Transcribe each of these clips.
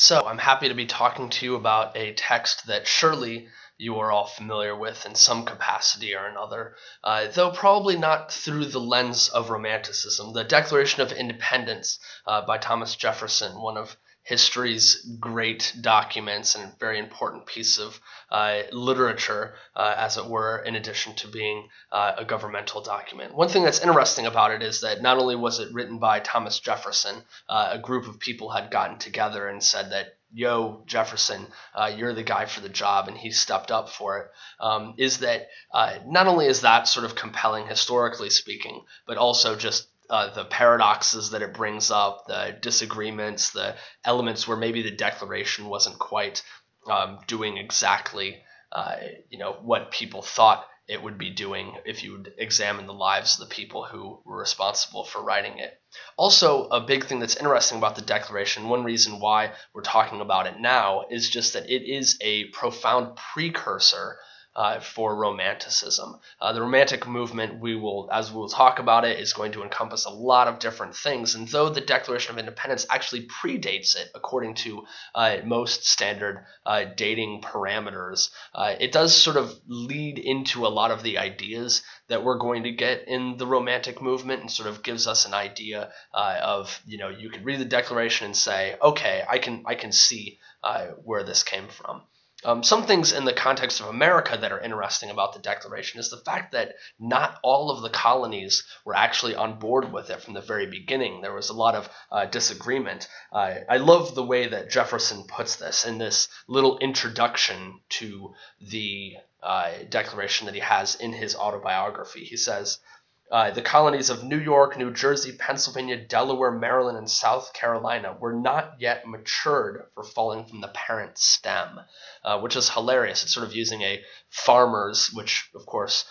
So, I'm happy to be talking to you about a text that surely you are all familiar with in some capacity or another, though probably not through the lens of Romanticism. The Declaration of Independence by Thomas Jefferson, one of history's great documents and a very important piece of literature, as it were, in addition to being a governmental document. One thing that's interesting about it is that not only was it written by Thomas Jefferson, a group of people had gotten together and said that, yo, Jefferson, you're the guy for the job, and he stepped up for it. Is that not only is that sort of compelling historically speaking, but also just the paradoxes that it brings up, the disagreements, the elements where maybe the Declaration wasn't quite doing exactly what people thought it would be doing if you would examine the lives of the people who were responsible for writing it. Also, a big thing that's interesting about the Declaration, one reason why we're talking about it now, is just that it is a profound precursor for Romanticism. The Romantic movement, as we'll talk about it, is going to encompass a lot of different things. And though the Declaration of Independence actually predates it, according to most standard dating parameters, it does sort of lead into a lot of the ideas that we're going to get in the Romantic movement, and sort of gives us an idea of, you could read the Declaration and say, okay, I can see where this came from. Some things in the context of America that are interesting about the Declaration is the fact that not all of the colonies were actually on board with it from the very beginning. There was a lot of disagreement. I love the way that Jefferson puts this in this little introduction to the Declaration that he has in his autobiography. He says, the colonies of New York, New Jersey, Pennsylvania, Delaware, Maryland, and South Carolina were not yet matured for falling from the parent stem, which is hilarious. It's sort of using a farmer's, which, of course,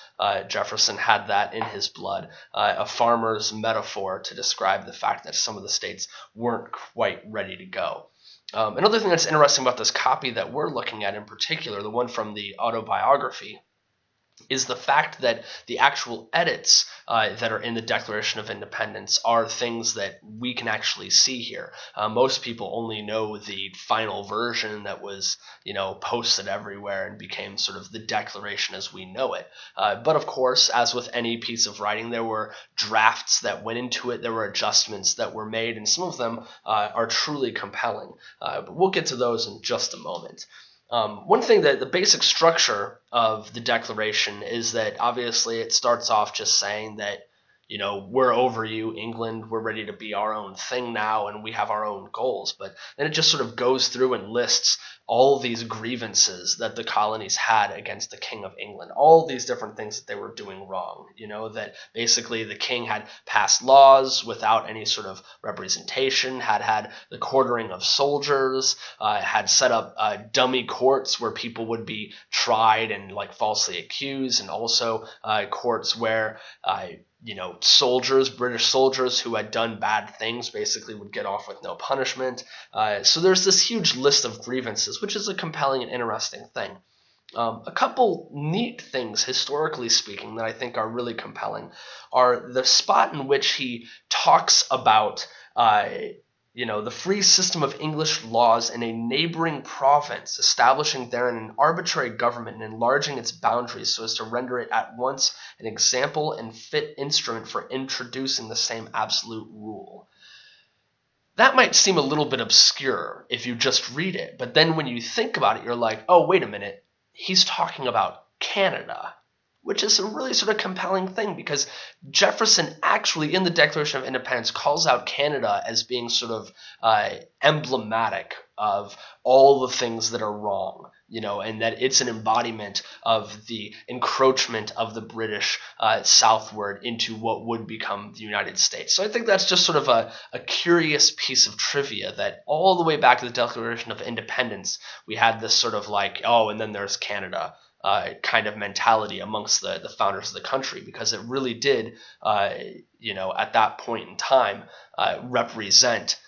Jefferson had that in his blood, a farmer's metaphor to describe the fact that some of the states weren't quite ready to go. Another thing that's interesting about this copy that we're looking at in particular, the one from the autobiography, is the fact that the actual edits that are in the Declaration of Independence are things that we can actually see here. Most people only know the final version that was, posted everywhere and became sort of the Declaration as we know it. But of course, as with any piece of writing, there were drafts that went into it, there were adjustments that were made, and some of them are truly compelling. But we'll get to those in just a moment. One thing that the basic structure of the Declaration is that obviously it starts off just saying that, we're over you, England, we're ready to be our own thing now, and we have our own goals. But then it just sort of goes through and lists all these grievances that the colonies had against the King of England, all these different things that they were doing wrong, that basically the king had passed laws without any sort of representation, had the quartering of soldiers, had set up dummy courts where people would be tried and falsely accused, and also courts where British soldiers who had done bad things basically would get off with no punishment. So there's this huge list of grievances, which is a compelling and interesting thing. A couple neat things, historically speaking, that I think are really compelling are the spot in which he talks about the free system of English laws in a neighboring province, establishing therein an arbitrary government and enlarging its boundaries so as to render it at once an example and fit instrument for introducing the same absolute rule. That might seem a little bit obscure if you just read it, but then when you think about it, you're like, oh, wait a minute, he's talking about Canada, which is a really sort of compelling thing, because Jefferson actually in the Declaration of Independence calls out Canada as being sort of emblematic of all the things that are wrong, and that it's an embodiment of the encroachment of the British southward into what would become the United States. So I think that's just sort of a curious piece of trivia, that all the way back to the Declaration of Independence, we had this sort of and then there's Canada kind of mentality amongst the founders of the country, because it really did, at that point in time, represent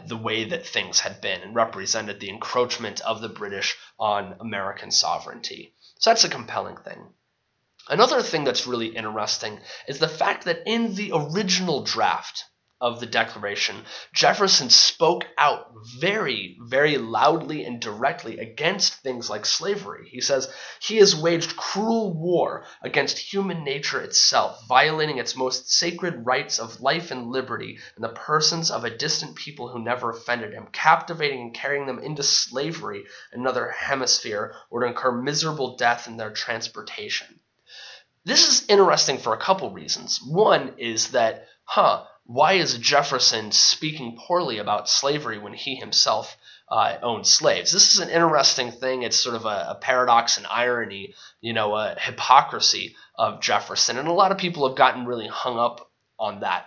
the way that things had been, and represented the encroachment of the British on American sovereignty. So that's a compelling thing. Another thing that's really interesting is the fact that in the original draft of the Declaration, Jefferson spoke out very, very loudly and directly against things like slavery. He says, "He has waged cruel war against human nature itself, violating its most sacred rights of life and liberty in the persons of a distant people who never offended him, captivating and carrying them into slavery in another hemisphere, or to incur miserable death in their transportation." This is interesting for a couple reasons. One is that, why is Jefferson speaking poorly about slavery when he himself owned slaves? This is an interesting thing. It's sort of a paradox and irony, a hypocrisy of Jefferson. And a lot of people have gotten really hung up on that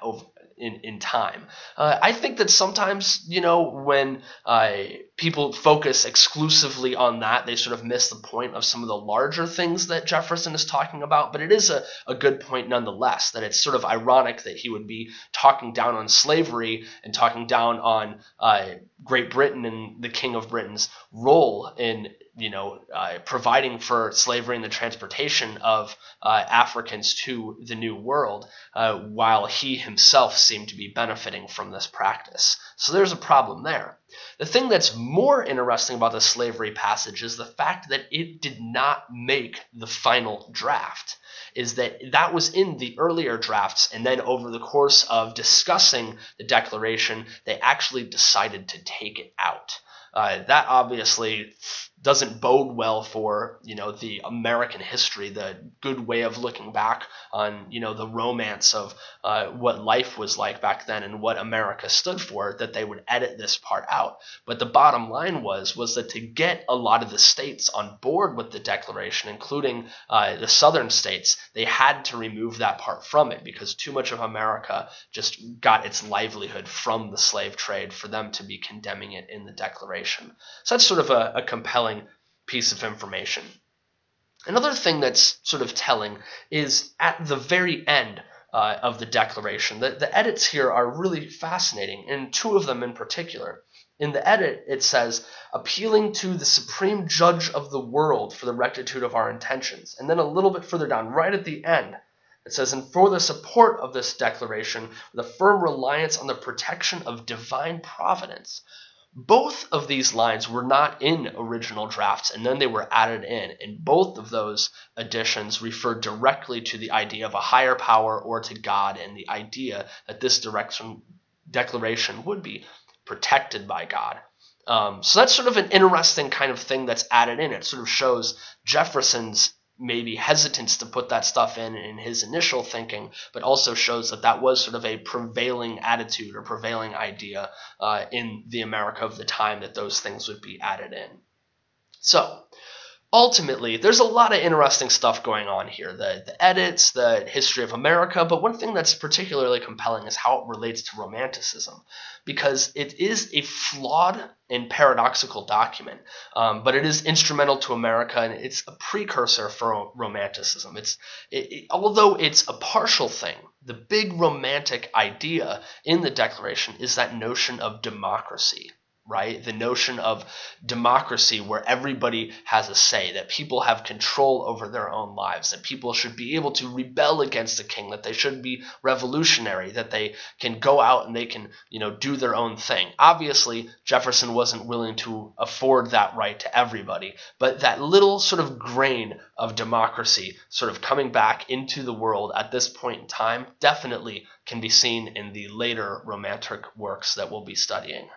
in time. I think that sometimes, when people focus exclusively on that, they sort of miss the point of some of the larger things that Jefferson is talking about. But it is a good point nonetheless, that it's sort of ironic that he would be talking down on slavery and talking down on Great Britain and the King of Britain's role in providing for slavery and the transportation of Africans to the New World, while he himself seemed to be benefiting from this practice. So there's a problem there. The thing that's more interesting about the slavery passage is the fact that it did not make the final draft. Is that was in the earlier drafts, and then over the course of discussing the Declaration, they actually decided to take it out. That obviously doesn't bode well for the American history, the good way of looking back on the romance of what life was like back then and what America stood for, that they would edit this part out. But the bottom line was that to get a lot of the states on board with the Declaration, including the southern states, they had to remove that part from it, because too much of America just got its livelihood from the slave trade for them to be condemning it in the Declaration. So that's sort of a compelling piece of information. Another thing that's sort of telling is at the very end of the Declaration. The edits here are really fascinating, and two of them in particular. In the edit, it says, "appealing to the supreme judge of the world for the rectitude of our intentions." And then a little bit further down, right at the end, it says, "and for the support of this declaration, with a firm reliance on the protection of divine providence." Both of these lines were not in original drafts, and then they were added in, and both of those additions refer directly to the idea of a higher power or to God, and the idea that this declaration would be protected by God. So that's sort of an interesting kind of thing that's added in. It sort of shows Jefferson's maybe hesitance to put that stuff in his initial thinking, but also shows that was sort of a prevailing attitude or prevailing idea in the America of the time, that those things would be added in. So ultimately, there's a lot of interesting stuff going on here, the edits, the history of America, but one thing that's particularly compelling is how it relates to Romanticism, because it is a flawed and paradoxical document, but it is instrumental to America, and it's a precursor for Romanticism. Although it's a partial thing, the big romantic idea in the Declaration is that notion of democracy. Right? The notion of democracy where everybody has a say, that people have control over their own lives, that people should be able to rebel against the king, that they should be revolutionary, that they can go out and they can, do their own thing. Obviously, Jefferson wasn't willing to afford that right to everybody, but that little sort of grain of democracy sort of coming back into the world at this point in time definitely can be seen in the later romantic works that we'll be studying.